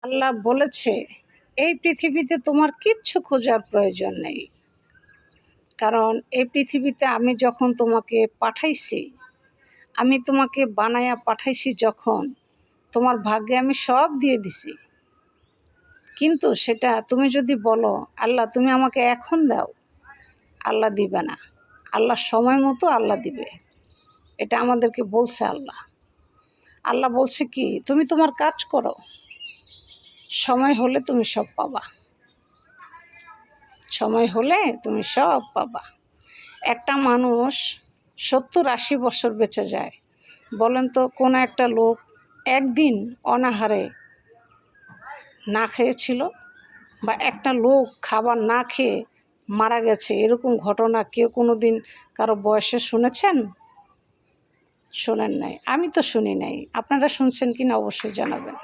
আল্লাহ বলেছে এই পৃথিবীতে তোমার কিচ্ছু খোঁজার প্রয়োজন নেই, কারণ এই পৃথিবীতে আমি যখন তোমাকে পাঠাইছি, আমি তোমাকে বানায়া পাঠাইছি, যখন তোমার ভাগ্যে আমি সব দিয়ে দিছি। কিন্তু সেটা তুমি যদি বলো আল্লাহ তুমি আমাকে এখন দাও, আল্লাহ দিবে না। আল্লাহ সময় মতো আল্লাহ দিবে, এটা আমাদেরকে বলছে আল্লাহ। আল্লাহ বলছে কি, তুমি তোমার কাজ করো, সময় হলে তুমি সব পাবা, সময় হলে তুমি সব পাবা। একটা মানুষ 70-80 বছর বেঁচে যায়, বলেন তো কোনো একটা লোক একদিন অনাহারে না খেয়েছিল? বা একটা লোক খাবার না খেয়ে মারা গেছে, এরকম ঘটনা কেউ কোনো দিন কারো বয়সে শুনেছেন? শোনেন নাই, আমি তো শুনি নাই। আপনারা শুনছেন কিনা অবশ্যই জানাবেন।